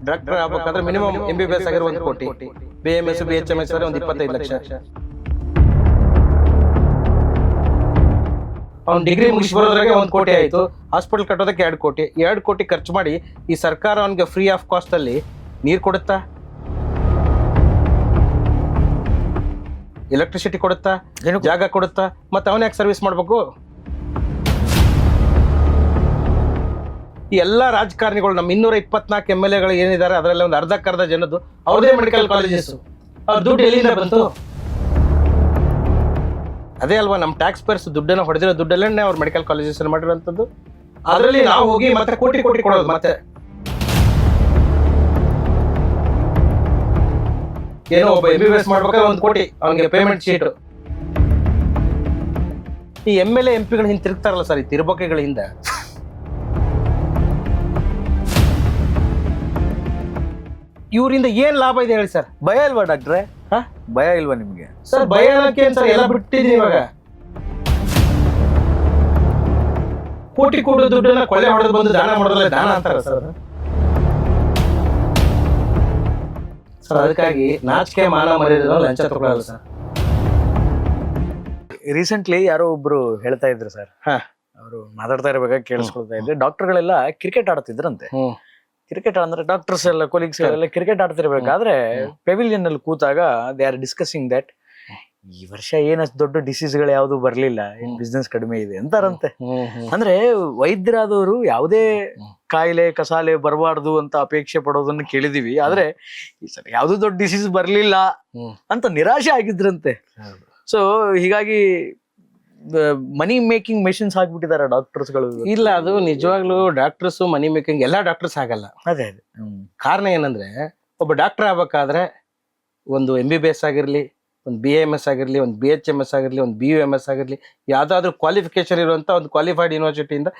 Doctor ಆಗ್ಬೇಕಾದ್ರೆ minimum MBBS ಆಗಿರೋ 1 ಕೋಟಿ, BMS BHMS ಒಂದು 25 ಲಕ್ಷ. ಅವ್ನು ಡಿಗ್ರಿ ಮುಗಿಸಿ ಬರೋದ್ರಾಗೆ 1 ಕೋಟಿ ಆಯಿತು. ಹಾಸ್ಪಿಟಲ್ ಕಟ್ಟೋದಕ್ಕೆ 2 ಕೋಟಿ. 2 ಕೋಟಿ ಖರ್ಚು ಮಾಡಿ ಈ ಸರ್ಕಾರ ಅವನಿಗೆ ಫ್ರೀ ಆಫ್ ಕಾಸ್ಟ್ ಅಲ್ಲಿ ನೀರು ಕೊಡುತ್ತಾ, ಎಲೆಕ್ಟ್ರಿಸಿಟಿ ಕೊಡುತ್ತಾ, ಜಾಗ ಕೊಡುತ್ತಾ, ಮತ್ತೆ ಅವನ ಯಾಕೆ ಸರ್ವಿಸ್ ಮಾಡ್ಬೇಕು? ಈ ಎಲ್ಲ ರಾಜಕಾರಣಿಗಳು ನಮ್ಮ 224 MLAಗಳು ಏನಿದ್ದಾರೆ ಅದರಲ್ಲಿ ಒಂದು ಅರ್ಧಕ್ಕರ್ಧ ಜನದ್ದು ಅವ್ರದೇ ಮೆಡಿಕಲ್ ಕಾಲೇಜಸ್. ಅವ್ರ ದುಡ್ಡು ಎಲ್ಲಿಂದ ಬಂತು? ಅದೇ ಅಲ್ವಾ ನಮ್ಮ ಟ್ಯಾಕ್ಸ್ ಪೇರ್ಸ್ ದುಡ್ಡನ್ನು ಹೊಡೆದಿರೋ ದುಡ್ಡಲ್ಲೇ ಅವ್ರು ಮೆಡಿಕಲ್ ಕಾಲೇಜಸ್ ಮಾಡಿರೋಂಥದ್ದು. ಅದರಲ್ಲಿ ನಾವು ಹೋಗಿ ಮತ್ತೆ ಕೋಟಿ ಕೋಟಿ ಕೊಡೋದು. ಮತ್ತೆ ಏನೋ ಒಬ್ಬ MBBS ಮಾಡ್ಬೇಕಾದ್ರೆ 1 ಕೋಟಿ ಅವನಿಗೆ ಪೇಮೆಂಟ್ ಶೀಟ್. ಈ MLA MP ಗಳು ಹಿಂದೆ ತಿರುಗ್ತಾರಲ್ಲ ಸರ್, ಈ ತಿರುಬಕೆಗಳ ಹಿಂದೆ ಇವರಿಂದ ಏನ್ ಲಾಭ ಇದೆ ಹೇಳಿ ಸರ್? ಭಯ ಇಲ್ವಾ ಡಾಕ್ಟ್ರೆ? ಭಯ ಇಲ್ವಾ ನಿಮ್ಗೆ? ಸರ್ ಭಯ ಅನ್ನಕ್ಕೆ ಸರ್ ಎಲ್ಲ ಬಿಟ್ಟಿದ್ದೀನಿ ಇವಾಗ. ಕೋಟಿ ಕೊಡೋ ದುಡ್ಡನ್ನ ಕೊಳ್ಳೆ ಹೊಡೆದು ಬಂದು ದಾನ ಮಾಡೋದಲ್ಲ ದಾನ ಅಂತಾರ ಸರ್. ಸರ್ ಅದಕ್ಕಾಗಿ ನಾಚಿಕೆ ಮಾನ ಮರ್ಯಾದೆ ಲಂಚ ತಗೊಳ್ಳಲ್ಲ ಸರ್. ರೀಸೆಂಟ್ಲಿ ಯಾರೋ ಒಬ್ರು ಹೇಳ್ತಾ ಇದ್ರು ಸರ್, ಅವರು ಮಾತಾಡ್ತಾ ಇರ್ಬೇಕಾಗ ಕೇಳಿಸ್ಕೊಳ್ತಾ ಇದ್ರೆ, ಡಾಕ್ಟರ್ಗಳೆಲ್ಲ ಕ್ರಿಕೆಟ್ ಆಡ್ತಿದ್ರಂತೆ. ಕ್ರಿಕೆಟ್ ಅಂದ್ರೆ ಡಾಕ್ಟರ್ಸ್ ಎಲ್ಲ ಕೊಲೀಗ್ಸ್ ಎಲ್ಲ ಕ್ರಿಕೆಟ್ ಆಡ್ತಿರ್ಬೇಕಾದ್ರೆ ಪೆವಿಲಿಯನ್ ಅಲ್ಲಿ ಕೂತಾಗ ದೇ ಆರ್ ಡಿಸ್ಕಸಿಂಗ್ ದಟ್ ಈ ವರ್ಷ ಏನಷ್ಟು ದೊಡ್ಡ ಡಿಸೀಸ್ಗಳು ಯಾವ್ದು ಬರ್ಲಿಲ್ಲ, ಬಿಸ್ನೆಸ್ ಕಡಿಮೆ ಇದೆ ಅಂತಾರಂತೆ. ಅಂದ್ರೆ ವೈದ್ಯರಾದವರು ಯಾವುದೇ ಕಾಯಿಲೆ ಕಸಾಲೆ ಬರಬಾರ್ದು ಅಂತ ಅಪೇಕ್ಷೆ ಪಡೋದನ್ನ ಕೇಳಿದೀವಿ. ಆದ್ರೆ ಈ ಸರಿ ಯಾವ್ದು ದೊಡ್ಡ ಡಿಸೀಸ್ ಬರ್ಲಿಲ್ಲ ಅಂತ ನಿರಾಶೆ ಆಗಿದ್ರಂತೆ. ಸೊ ಹೀಗಾಗಿ ಮನಿ ಮೇಕಿಂಗ್ ಮೆಷಿನ್ಸ್ ಆಗ್ಬಿಟ್ಟಿದ್ದಾರೆ ಡಾಕ್ಟರ್ಸ್ಗಳು. ಇಲ್ಲ, ಅದು ನಿಜವಾಗ್ಲೂ ಡಾಕ್ಟರ್ಸ್ ಮನಿ ಮೇಕಿಂಗ್ ಎಲ್ಲ ಡಾಕ್ಟರ್ಸ್ ಆಗಲ್ಲ. ಅದೇ ಕಾರಣ ಏನಂದ್ರೆ, ಒಬ್ಬ ಡಾಕ್ಟರ್ ಆಗ್ಬೇಕಾದ್ರೆ ಒಂದು MBBS ಆಗಿರ್ಲಿ, ಒಂದು BAMS ಆಗಿರ್ಲಿ, ಒಂದು BHMS ಆಗಿರ್ಲಿ, ಒಂದು BUMS ಆಗಿರ್ಲಿ, ಯಾವ್ದಾದ್ರು ಕ್ವಾಲಿಫಿಕೇಶನ್ ಇರುವಂತ ಒಂದು ಕ್ವಾಲಿಫೈಡ್ ಯೂನಿವರ್ಸಿಟಿಯಿಂದ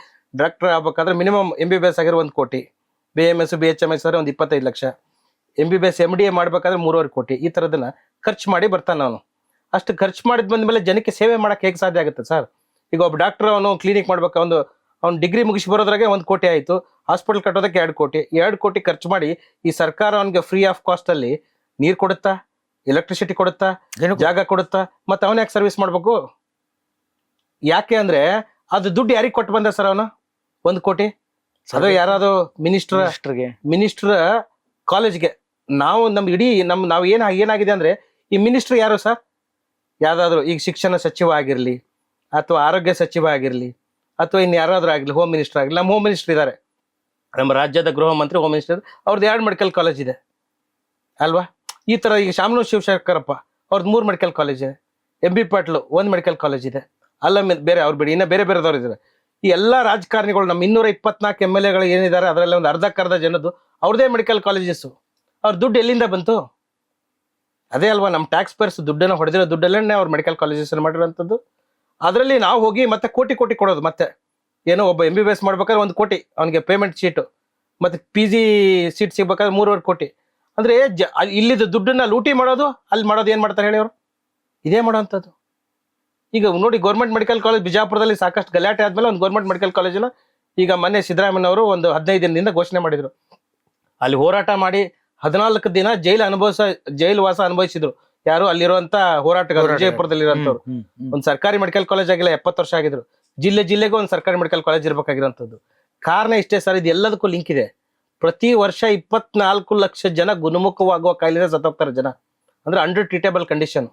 ಡಾಕ್ಟರ್ ಆಗ್ಬೇಕಾದ್ರೆ ಮಿನಿಮಮ್ MBBS ಆಗಿರೋ 1 ಕೋಟಿ, BAMS BHMS ಆದ್ರೆ ಒಂದು 25 ಲಕ್ಷ, MBBS MDA ಮಾಡ್ಬೇಕಾದ್ರೆ 3.5 ಕೋಟಿ. ಈ ತರದನ್ನ ಖರ್ಚು ಮಾಡಿ ಬರ್ತಾನೆ ಅವನು. ಅಷ್ಟು ಖರ್ಚು ಮಾಡಿದ್ ಬಂದ್ಮೇಲೆ ಜನಕ್ಕೆ ಸೇವೆ ಮಾಡಕ್ಕೆ ಹೇಗೆ ಸಾಧ್ಯ ಆಗುತ್ತೆ ಸರ್? ಈಗ ಒಬ್ಬ ಡಾಕ್ಟರ್ ಅವನು ಕ್ಲಿನಿಕ್ ಮಾಡ್ಬೇಕು, ಅವ್ನು ಡಿಗ್ರಿ ಮುಗಿಸಿ ಬರೋದ್ರಾಗೆ 1 ಕೋಟಿ ಆಯಿತು. ಹಾಸ್ಪಿಟಲ್ ಕಟ್ಟೋದಕ್ಕೆ 2 ಕೋಟಿ. 2 ಕೋಟಿ ಖರ್ಚು ಮಾಡಿ ಈ ಸರ್ಕಾರ ಅವನಿಗೆ ಫ್ರೀ ಆಫ್ ಕಾಸ್ಟ್ ಅಲ್ಲಿ ನೀರು ಕೊಡುತ್ತಾ, ಎಲೆಕ್ಟ್ರಿಸಿಟಿ ಕೊಡುತ್ತಾ, ಜಾಗ ಕೊಡುತ್ತಾ, ಮತ್ತೆ ಅವನ ಯಾಕೆ ಸರ್ವಿಸ್ ಮಾಡ್ಬೇಕು? ಯಾಕೆ ಅಂದ್ರೆ ಅದು ದುಡ್ಡು ಯಾರಿಗೆ ಕೊಟ್ಟು ಬಂದ ಸರ್ ಅವನು? 1 ಕೋಟಿ. ಅದು ಯಾರಾದ್ರು ಮಿನಿಸ್ಟರ್ ಕಾಲೇಜ್ಗೆ. ನಾವು ನಮ್ ಇಡೀ ನಾವು ಏನಾಗಿದೆ ಅಂದ್ರೆ, ಈ ಮಿನಿಸ್ಟರ್ ಯಾರು ಸರ್? ಯಾವ್ದಾದ್ರು ಈಗ ಶಿಕ್ಷಣ ಸಚಿವ ಆಗಿರ್ಲಿ, ಅಥವಾ ಆರೋಗ್ಯ ಸಚಿವ ಆಗಿರ್ಲಿ, ಅಥವಾ ಇನ್ನು ಯಾರಾದ್ರೂ ಆಗಲಿ, ಹೋಮ್ ಮಿನಿಸ್ಟರ್ ಆಗಲಿ. ನಮ್ಮ ಹೋಮ್ ಮಿನಿಸ್ಟರ್ ಇದ್ದಾರೆ, ನಮ್ಮ ರಾಜ್ಯದ ಗೃಹ ಮಂತ್ರಿ ಹೋಮ್ ಮಿನಿಸ್ಟರ್. ಅವ್ರದ್ದು 2 ಮೆಡಿಕಲ್ ಕಾಲೇಜ್ ಇದೆ ಅಲ್ವಾ? ಈ ತರ ಈಗ ಶಾಮನೂರು ಶಿವಶಂಕರಪ್ಪ ಅವ್ರದ್ದು 3 ಮೆಡಿಕಲ್ ಕಾಲೇಜ್ ಇದೆ. MB ಪಾಟೀಲ್ 1 ಮೆಡಿಕಲ್ ಕಾಲೇಜ್ ಇದೆ. ಅಲ್ಲ ಬೇರೆ ಅವ್ರು ಬಿಡಿ, ಇನ್ನ ಬೇರೆ ಬೇರೆದವ್ರು ಇದ್ದಾರೆ. ಈ ಎಲ್ಲಾ ರಾಜಕಾರಣಿಗಳು ನಮ್ಮ 224 MLAಗಳು ಏನಿದ್ದಾರೆ ಅದರಲ್ಲಿ ಒಂದು ಅರ್ಧಕ್ಕರ್ಧ ಜನದ್ದು ಅವ್ರದೇ ಮೆಡಿಕಲ್ ಕಾಲೇಜಸ್. ಅವ್ರ ದುಡ್ಡು ಎಲ್ಲಿಂದ ಬಂತು? ಅದೇ ಅಲ್ವಾ ನಮ್ಮ ಟ್ಯಾಕ್ಸ್ ಪೇರ್ಸ್ ದುಡ್ಡನ್ನು ಹೊಡೆದಿರೋ ದುಡ್ಡಲ್ಲೇ ಅವ್ರು ಮೆಡಿಕಲ್ ಕಾಲೇಜಸ್ ಮಾಡಿರೋಂಥದ್ದು. ಅದರಲ್ಲಿ ನಾವು ಹೋಗಿ ಮತ್ತೆ ಕೋಟಿ ಕೋಟಿ ಕೊಡೋದು. ಮತ್ತೆ ಏನೋ ಒಬ್ಬ MBBS ಮಾಡ್ಬೇಕಾದ್ರೆ 1 ಕೋಟಿ ಅವನಿಗೆ ಪೇಮೆಂಟ್ ಶೀಟು, ಮತ್ತೆ PG ಸೀಟ್ ಸಿಗ್ಬೇಕಾದ್ರೆ 3.5 ಕೋಟಿ. ಅಂದ್ರೆ ಇಲ್ಲಿದ್ದ ದುಡ್ಡನ್ನ ಲೂಟಿ ಮಾಡೋದು, ಅಲ್ಲಿ ಮಾಡೋದು. ಏನ್ ಮಾಡ್ತಾರೆ ಹೇಳಿ ಅವರು? ಇದೇ ಮಾಡೋಂಥದ್ದು. ಈಗ ನೋಡಿ, ಗೌರ್ಮೆಂಟ್ ಮೆಡಿಕಲ್ ಕಾಲೇಜ್ ಬಿಜಾಪುರದಲ್ಲಿ ಸಾಕಷ್ಟು ಗಲಾಟೆ ಆದ್ಮೇಲೆ ಒಂದು ಗೌರ್ಮೆಂಟ್ ಮೆಡಿಕಲ್ ಕಾಲೇಜನ್ನ ಈಗ ಮೊನ್ನೆ ಸಿದ್ದರಾಮಯ್ಯನವರು ಒಂದು 15 ದಿನದಿಂದ ಘೋಷಣೆ ಮಾಡಿದ್ರು. ಅಲ್ಲಿ ಹೋರಾಟ ಮಾಡಿ 14 ದಿನ ಜೈಲು ವಾಸ ಅನುಭವಿಸಿದ್ರು. ಯಾರು? ಅಲ್ಲಿರುವಂತ ಹೋರಾಟಗಾರರು, ವಿಜಯಪುರದಲ್ಲಿರುವಂತವ್ರು. ಒಂದು ಸರ್ಕಾರಿ ಮೆಡಿಕಲ್ ಕಾಲೇಜ್ ಆಗಿಲ್ಲ, 70 ವರ್ಷ ಆಗಿದ್ರು. ಜಿಲ್ಲೆಗೂ ಒಂದು ಸರ್ಕಾರಿ ಮೆಡಿಕಲ್ ಕಾಲೇಜ್ ಇರ್ಬೇಕಾಗಿರೋಂಥದ್ದು. ಕಾರಣ ಇಷ್ಟೇ ಸರ್, ಇದು ಎಲ್ಲದಕ್ಕೂ ಲಿಂಕ್ ಇದೆ. ಪ್ರತಿ ವರ್ಷ 24 ಲಕ್ಷ ಜನ ಗುಣಮುಖವಾಗುವ ಕಾಯಿಲೆ ಸತ್ತೋಗ್ತಾರೆ ಜನ. ಅಂದ್ರೆ ಅಂಡರ್ ಟ್ರೀಟೇಬಲ್ ಕಂಡೀಷನ್.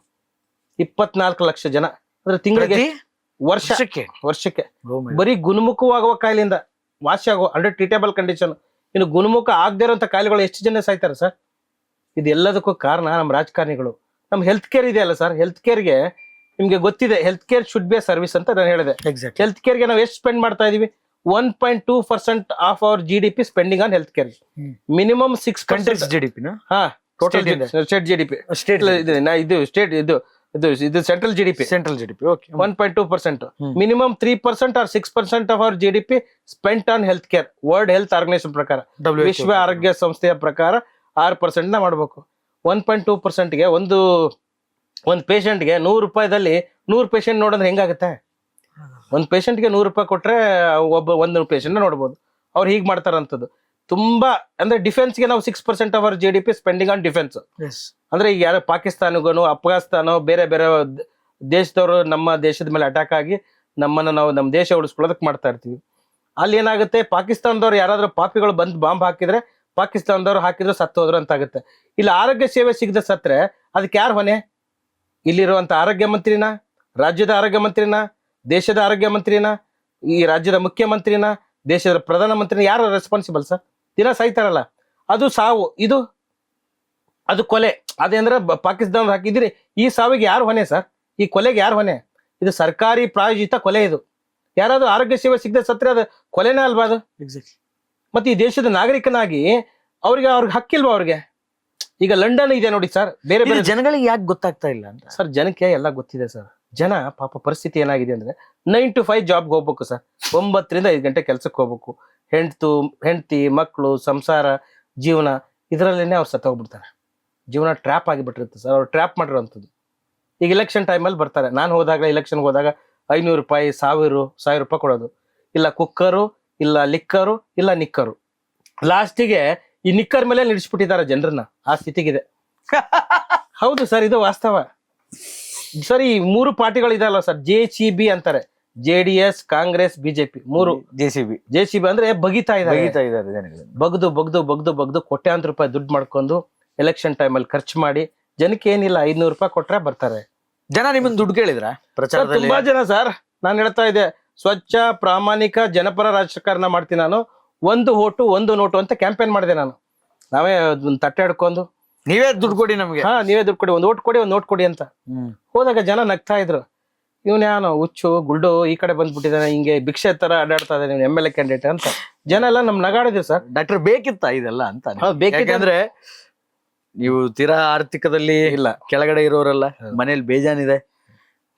24 ಲಕ್ಷ ಜನ ಅಂದ್ರೆ ತಿಂಗಳಿಗೆ, ವರ್ಷಕ್ಕೆ ಬರೀ ಗುಣಮುಖವಾಗುವ ಕಾಯಿಲೆಯಿಂದ ವಾಸಿ ಆಗುವ ಅಂಡರ್ ಟ್ರೀಟೇಬಲ್ ಕಂಡೀಷನ್. ಇನ್ನು ಗುಣಮುಖ ಆಗದೆ ಇರುವಂತ ಕಾಯಿಲೆಗಳು ಎಷ್ಟು ಜನ ಸಾಯ್ತಾರೆ ಸರ್? ಇದೆಲ್ಲದಕ್ಕೂ ಕಾರಣ ನಮ್ಮ ರಾಜಕಾರಣಿಗಳು. ನಮ್ಮ ಹೆಲ್ತ್ ಕೇರ್ ಇದೆ ಅಲ್ಲ ಸರ್, ಹೆಲ್ತ್ ಕೇರ್ಗೆ ನಿಮ್ಗೆ ಗೊತ್ತಿದೆ, health care should be service ಅಂತ ನಾನು ಹೇಳಿದೆ. ಹೆಲ್ತ್ ಕೇರ್ಗೆ ನಾವು ಎಷ್ಟು ಸ್ಪೆಂಡ್ ಮಾಡ್ತಾ ಇದೀವಿ? 1.2% of our GDP spending on health care. Minimum 6% GDP. Total state GDP. ಇದು central GDP. Okay. 1.2%. Minimum 3% or 6% of our GDP spent on health care. World health organisation ಪ್ರಕಾರ, ವಿಶ್ವ ಆರೋಗ್ಯ ಸಂಸ್ಥೆಯ ಪ್ರಕಾರ 6% ನ ಮಾಡ್ಬೇಕು. 1.2%ಗೆ ಒಂದು ಪೇಷಂಟ್ಗೆ 100 ರೂಪಾಯಿದಲ್ಲಿ 100 ಪೇಷಂಟ್ ನೋಡಿದ್ರೆ ಹೆಂಗಾಗುತ್ತೆ? ಒಂದು ಪೇಷಂಟ್ಗೆ 100 ರೂಪಾಯಿ ಕೊಟ್ರೆ ಒಂದು ಪೇಷಂಟ್ ನೋಡ್ಬೋದು. ಅವ್ರು ಹೀಗೆ ಮಾಡ್ತಾರಂಥದ್ದು. ತುಂಬಾ ಅಂದ್ರೆ ಡಿಫೆನ್ಸ್ಗೆ ನಾವು 6% our GDP spending on defence. ಅಂದ್ರೆ ಈಗ ಯಾರೋ ಪಾಕಿಸ್ತಾನಗೂ ಅಫ್ಘಾನಿಸ್ತಾನ ಬೇರೆ ಬೇರೆ ದೇಶದವರು ನಮ್ಮ ದೇಶದ ಮೇಲೆ ಅಟ್ಯಾಕ್ ಆಗಿ ನಾವು ನಮ್ಮ ದೇಶ ಉಳಿಸ್ಕೊಳ್ಳೋದಕ್ಕೆ ಮಾಡ್ತಾ ಇರ್ತೀವಿ. ಅಲ್ಲಿ ಏನಾಗುತ್ತೆ, ಪಾಕಿಸ್ತಾನದವ್ರು ಯಾರಾದ್ರೂ ಪಾಪಿಗಳು ಬಂದು ಬಾಂಬ್ ಹಾಕಿದ್ರೆ ಪಾಕಿಸ್ತಾನದವ್ರು ಹಾಕಿದ್ರು ಸತ್ತು ಹೋದ್ರು ಅಂತ ಆಗುತ್ತೆ. ಇಲ್ಲಿ ಆರೋಗ್ಯ ಸೇವೆ ಸಿಗದೆ ಸತ್ರೆ ಅದಕ್ಕೆ ಯಾರು ಹೊಣೆ? ಇಲ್ಲಿರುವಂತ ಆರೋಗ್ಯ ಮಂತ್ರಿನ, ರಾಜ್ಯದ ಆರೋಗ್ಯ ಮಂತ್ರಿನ, ದೇಶದ ಆರೋಗ್ಯ ಮಂತ್ರಿನ, ಈ ರಾಜ್ಯದ ಮುಖ್ಯಮಂತ್ರಿನ, ದೇಶದ ಪ್ರಧಾನ ಮಂತ್ರಿನ, ಯಾರು ರೆಸ್ಪಾನ್ಸಿಬಲ್ ಸರ್? ದಿನ ಸಾಯ್ತಾರಲ್ಲ, ಅದು ಸಾವು, ಅದು ಕೊಲೆ. ಅದೇಂದ್ರೆ ಪಾಕಿಸ್ತಾನ ಹಾಕಿದಿರಿ, ಈ ಸಾವಿಗೆ ಯಾರು ಹೊಣೆ ಸರ್? ಈ ಕೊಲೆಗೆ ಯಾರು ಹೊಣೆ? ಇದು ಸರ್ಕಾರಿ ಪ್ರಾಯೋಜಿತ ಕೊಲೆ. ಇದು ಯಾರಾದ್ರೂ ಆರೋಗ್ಯ ಸೇವೆ ಸಿಗದೆ ಸತ್ರೆ ಅದು ಕೊಲೆನೇ ಅಲ್ವಾ ಅದು? ಮತ್ತೆ ಈ ದೇಶದ ನಾಗರಿಕನಾಗಿ ಅವ್ರಿಗೆ ಹಕ್ಕಿಲ್ವಾ ಅವ್ರಿಗೆ? ಈಗ ಲಂಡನ್ ಇದೆ ನೋಡಿ ಸರ್, ಬೇರೆ ಬೇರೆ ಜನಗಳಿಗೆ ಯಾಕೆ ಗೊತ್ತಾಗ್ತಾ ಇಲ್ಲ ಅಂತ ಸರ್? ಜನಕ್ಕೆ ಎಲ್ಲ ಗೊತ್ತಿದೆ ಸರ್. ಜನ ಪಾಪ ಪರಿಸ್ಥಿತಿ ಏನಾಗಿದೆ ಅಂದ್ರೆ 9 to 5 ಜಾಬ್ಗೆ ಹೋಗ್ಬೇಕು ಸರ್. 9 ರಿಂದ 5 ಗಂಟೆ ಕೆಲ್ಸಕ್ಕೆ ಹೋಗ್ಬೇಕು. ಹೆಂಡತಿ ಮಕ್ಕಳು ಸಂಸಾರ ಜೀವನ ಇದರಲ್ಲೇನೆ ಅವ್ರು ಸತ್ತೋಗ್ಬಿಡ್ತಾರೆ. ಜೀವನ ಟ್ರ್ಯಾಪ್ ಆಗಿಬಿಟ್ಟಿರುತ್ತೆ ಸರ್. ಅವ್ರು ಟ್ರ್ಯಾಪ್ ಮಾಡಿರೋಂಥದ್ದು. ಈಗ ಇಲೆಕ್ಷನ್ ಟೈಮಲ್ಲಿ ಬರ್ತಾರೆ. ನಾನು ಇಲೆಕ್ಷನ್ಗೆ ಹೋದಾಗ 500 ರೂಪಾಯಿ 1000 ರೂಪಾಯಿ ಕೊಡೋದು. ಇಲ್ಲ ಕುಕ್ಕರು, ಇಲ್ಲ ಲಿಕ್ಕರು, ಇಲ್ಲ ನಿಕ್ಕರು. ಲಾಸ್ಟಿಗೆ ಈ ನಿಕ್ಕರ್ ಮೇಲೆ ನಿಲ್ಲಿಸ್ಬಿಟ್ಟಿದ್ದಾರೆ ಜನರನ್ನ. ಆ ಸ್ಥಿತಿಗಿದೆ. ಹೌದು ಸರ್, ಇದು ವಾಸ್ತವ ಸರ್. ಈ 3 ಪಾರ್ಟಿಗಳು ಇದಲ್ಲ ಸರ್, JCB ಅಂತಾರೆ. JDS, Congress, BJP. 3 JCB ಅಂದ್ರೆ ಬಗಿತಾ ಇದ್ದಾರೆ. ಬಗ್ದು ಕೋಟ್ಯಾಂತರ ರೂಪಾಯಿ ದುಡ್ಡು ಮಾಡ್ಕೊಂಡು ಎಲೆಕ್ಷನ್ ಟೈಮಲ್ಲಿ ಖರ್ಚು ಮಾಡಿ ಜನಕ್ಕೆ ಏನಿಲ್ಲ 500 ರೂಪಾಯಿ ಕೊಟ್ರೆ ಬರ್ತಾರೆ. ಜನ ನಿಮ್ಮನ್ನ ದುಡ್ಡು ಕೇಳಿದ್ರ ಪ್ರಚಾರದಲ್ಲಿ? ತುಂಬಾ ಜನ ಸರ್. ನಾನು ಹೇಳ್ತಾ ಇದ್ದೆ, ಸ್ವಚ್ಛ ಪ್ರಾಮಾಣಿಕ ಜನಪರ ರಾಜಕಾರಣ ಮಾಡ್ತೀನಿ ನಾನು. 1 ಓಟು 1 ನೋಟು ಅಂತ ಕ್ಯಾಂಪೇನ್ ಮಾಡಿದೆ ನಾನು. ನಾವೇ ಒಂದು ತಟ್ಟೆ ಹಿಡ್ಕೊಂಡು, ನೀವೇ ದುಡ್ಡು ಕೊಡಿ ನಮ್ಗೆ, ನೀವೇ ದುಡ್ಡು ಕೊಡಿ, 1 ಓಟ್ ಕೊಡಿ 1 ನೋಟ್ ಕೊಡಿ ಅಂತ. ಹೋದಾಗ ಜನ ನಗ್ತಾ ಇದ್ರು. ಇವನ್ಯಾನು ಹುಚ್ಚು ಗುಲ್ಡು ಈ ಕಡೆ ಬಂದ್ಬಿಟ್ಟಿದ್ದಾನೆ, ಹಿಂಗೆ ಭಿಕ್ಷೆ ತರ ಅಡ್ಡಾಡ್ತಾ ಇದ್ದಾನೆ MLA ಕ್ಯಾಂಡಿಡೇಟ್ ಅಂತ ಜನ ಎಲ್ಲ ನಮ್ ನಗಾಡಿದ್ರು ಸರ್. ಡಾಕ್ಟರ್ ಬೇಕಿತ್ತ ಇದೆಲ್ಲ ಅಂತ? ಬೇಕಿದ್ರೆ ನೀವು ತೀರಾ ಆರ್ಥಿಕದಲ್ಲಿ ಇಲ್ಲ, ಕೆಳಗಡೆ ಇರೋರೆಲ್ಲ ಮನೇಲಿ ಬೇಜಾನಿದೆ,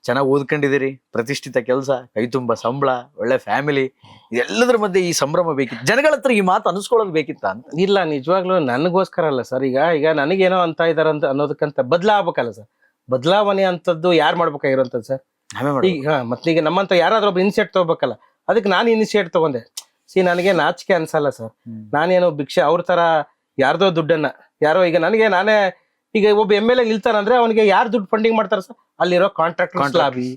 ಚೆನ್ನಾಗಿ ಓದ್ಕೊಂಡಿದ್ದೀರಿ, ಪ್ರತಿಷ್ಠಿತ ಕೆಲಸ, ಕೈ ತುಂಬ ಸಂಬಳ, ಒಳ್ಳೆ ಫ್ಯಾಮಿಲಿ, ಇದೆಲ್ಲದ್ರ ಮಧ್ಯೆ ಈ ಸಂಭ್ರಮ ಬೇಕಿತ್ತು. ಜನಗಳ ಹತ್ರ ಈ ಮಾತು ಅನಿಸ್ಕೊಳ್ಳೋದು ಬೇಕಿತ್ತ ಅಂತ? ಇಲ್ಲ, ನಿಜವಾಗ್ಲೂ ನನಗೋಸ್ಕರ ಅಲ್ಲ ಸರ್. ಈಗ ನನಗೇನೋ ಅಂತ ಇದಾರ ಅಂತ ಅನ್ನೋದಕ್ಕಂತ ಬದಲಾಗಬೇಕಲ್ಲ ಸರ್. ಬದಲಾವಣೆ ಅಂತದ್ದು ಯಾರು ಮಾಡ್ಬೇಕಾಗಿರೋಂಥದ್ದು ಸರ್? ಈಗ ಮತ್ತೀಗ ನಮ್ಮಂತ ಯಾರಾದ್ರೂ ಒಬ್ಬ ಇನಿಷಿಯೇಟ್ ತಗೋಬೇಕಲ್ಲ. ಅದಕ್ಕೆ ನಾನು ಇನಿಷಿಯೇಟ್ ತಗೊಂಡೆ. ನನಗೆ ನಾಚಿಕೆ ಅನ್ಸಲ್ಲ ಸರ್. ನಾನೇನೋ ಭಿಕ್ಷೆ ಅವ್ರ ತರ ಯಾರ್ದೋ ದುಡ್ಡನ್ನ ಈಗ ನಾನೇ ಈಗ ಒಬ್ಬ MLA ನಿಲ್ತಾನಂದ್ರೆ ಅವನಿಗೆ ಯಾರು ದುಡ್ಡು ಫಂಡಿಂಗ್ ಮಾಡ್ತಾರೆ ಸರ್? ಅಲ್ಲಿರೋ ಕಾಂಟ್ರಾಕ್ಟರ್ಸ್ ಲಾಬಿ,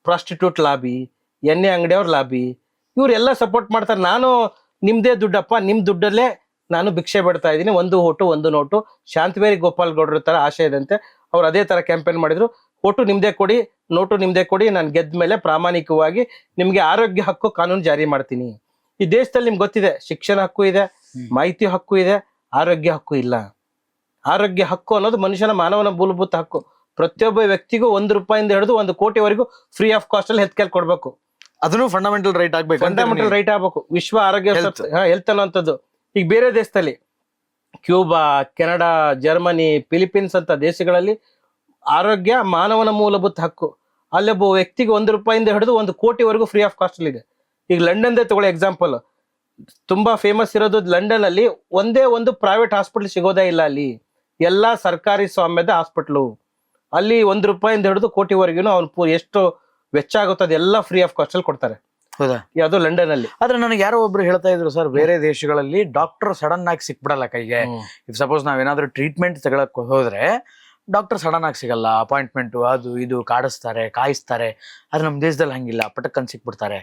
ಪ್ರಾಸ್ಟಿಟ್ಯೂಟ್ ಲಾಬಿ, ಎಣ್ಣೆ ಅಂಗಡಿಯವ್ರ ಲಾಬಿ, ಇವರೆಲ್ಲ ಸಪೋರ್ಟ್ ಮಾಡ್ತಾರೆ. ನಾನು ನಿಮ್ದೇ ದುಡ್ಡಪ್ಪ, ನಿಮ್ ದುಡ್ಡಲ್ಲೇ ನಾನು ಭಿಕ್ಷೆ ಬಿಡ್ತಾ ಇದ್ದೀನಿ, 1 ಓಟು 1 ನೋಟು. ಶಾಂತವೇರಿ ಗೋಪಾಲ್ ಗೌಡ್ರ ತರ ಆಶೆ ಇದಂತೆ. ಅವ್ರು ಅದೇ ತರ ಕ್ಯಾಂಪೇನ್ ಮಾಡಿದ್ರು. ಓಟು ನಿಮ್ದೇ ಕೊಡಿ, ನೋಟು ನಿಮ್ದೇ ಕೊಡಿ, ನಾನು ಗೆದ್ದ ಮೇಲೆ ಪ್ರಾಮಾಣಿಕವಾಗಿ ನಿಮ್ಗೆ ಆರೋಗ್ಯ ಹಕ್ಕು ಕಾನೂನು ಜಾರಿ ಮಾಡ್ತೀನಿ. ಈ ದೇಶದಲ್ಲಿ ನಿಮ್ಗೆ ಗೊತ್ತಿದೆ, ಶಿಕ್ಷಣ ಹಕ್ಕು ಇದೆ, ಮಾಹಿತಿ ಹಕ್ಕು ಇದೆ, ಆರೋಗ್ಯ ಹಕ್ಕು ಇಲ್ಲ. ಆರೋಗ್ಯ ಹಕ್ಕು ಅನ್ನೋದು ಮನುಷ್ಯನ ಮಾನವನ ಮೂಲಭೂತ ಹಕ್ಕು. ಪ್ರತಿಯೊಬ್ಬ ವ್ಯಕ್ತಿಗೂ 1 ರೂಪಾಯಿಂದ ಹಿಡಿದು 1 ಕೋಟಿವರೆಗೂ ಫ್ರೀ ಆಫ್ ಕಾಸ್ಟ್ ಅಲ್ಲಿ ಹೆಲ್ತ್ ಕೇರ್ ಕೊಡ್ಬೇಕು. ಅದನ್ನು ಫಂಡಮೆಂಟಲ್ ರೈಟ್ ಆಗ್ಬೇಕು. ಫಂಡಮೆಂಟಲ್ ರೈಟ್ ಆಗ್ಬೇಕು. ವಿಶ್ವ ಆರೋಗ್ಯ ಹೆಲ್ತ್ ಅನ್ನೋಂಥದ್ದು. ಈಗ ಬೇರೆ ದೇಶದಲ್ಲಿ ಕ್ಯೂಬಾ, ಕೆನಡಾ, ಜರ್ಮನಿ, ಫಿಲಿಪೀನ್ಸ್ ಅಂತ ದೇಶಗಳಲ್ಲಿ ಆರೋಗ್ಯ ಮಾನವನ ಮೂಲಭೂತ ಹಕ್ಕು. ಅಲ್ಲೊಬ್ಬ ವ್ಯಕ್ತಿಗೆ 1 ರೂಪಾಯಿಂದ ಹಿಡಿದು 1 ಕೋಟಿವರೆಗೂ ಫ್ರೀ ಆಫ್ ಕಾಸ್ಟ್ ಅಲ್ಲಿ ಇದೆ. ಈಗ ಲಂಡನ್ ತಗೊಳ್ಳಿ ಎಕ್ಸಾಂಪಲ್. ತುಂಬಾ ಫೇಮಸ್ ಇರೋದು ಲಂಡನ್ ಅಲ್ಲಿ ಒಂದೇ ಒಂದು ಪ್ರೈವೇಟ್ ಹಾಸ್ಪಿಟಲ್ ಸಿಗೋದೇ ಇಲ್ಲ. ಅಲ್ಲಿ ಎಲ್ಲಾ ಸರ್ಕಾರಿ ಸ್ವಾಮ್ಯದ ಹಾಸ್ಪಿಟ್ಲು. ಅಲ್ಲಿ 1 ರೂಪಾಯಿಂದ ಹಿಡಿದು ಕೋಟಿವರೆಗೂ ಅವ್ನು ಎಷ್ಟು ವೆಚ್ಚ ಆಗುತ್ತೆ ಅದೆಲ್ಲ ಫ್ರೀ ಆಫ್ ಕಾಸ್ಟ್ ಅಲ್ಲಿ ಕೊಡ್ತಾರೆ. ಹೌದಾ? ಯಾವ್ದು ಲಂಡನ್ ಅಲ್ಲಿ. ಆದ್ರೆ ನನಗೆ ಯಾರೋ ಒಬ್ರು ಹೇಳ್ತಾ ಇದ್ರು ಸರ್, ಬೇರೆ ದೇಶಗಳಲ್ಲಿ ಡಾಕ್ಟರ್ ಸಡನ್ ಆಗಿ ಸಿಕ್ಬಿಡಲ್ಲ ಕೈಗೆ. ಇಫ್ ಸಪೋಸ್ ನಾವೇನಾದ್ರೂ ಟ್ರೀಟ್ಮೆಂಟ್ ತಗೊಳಕ್ ಹೋದ್ರೆ ಡಾಕ್ಟರ್ ಸಡನ್ ಆಗಿ ಸಿಗಲ್ಲ, ಅಪಾಯಿಂಟ್ಮೆಂಟ್ ಅದು ಇದು ಕಾಯಿಸ್ತಾರೆ. ಆದ್ರೆ ನಮ್ ದೇಶದಲ್ಲಿ ಹಂಗಿಲ್ಲ, ಪಟಕ್ಕನ್ ಸಿಕ್ಬಿಡ್ತಾರೆ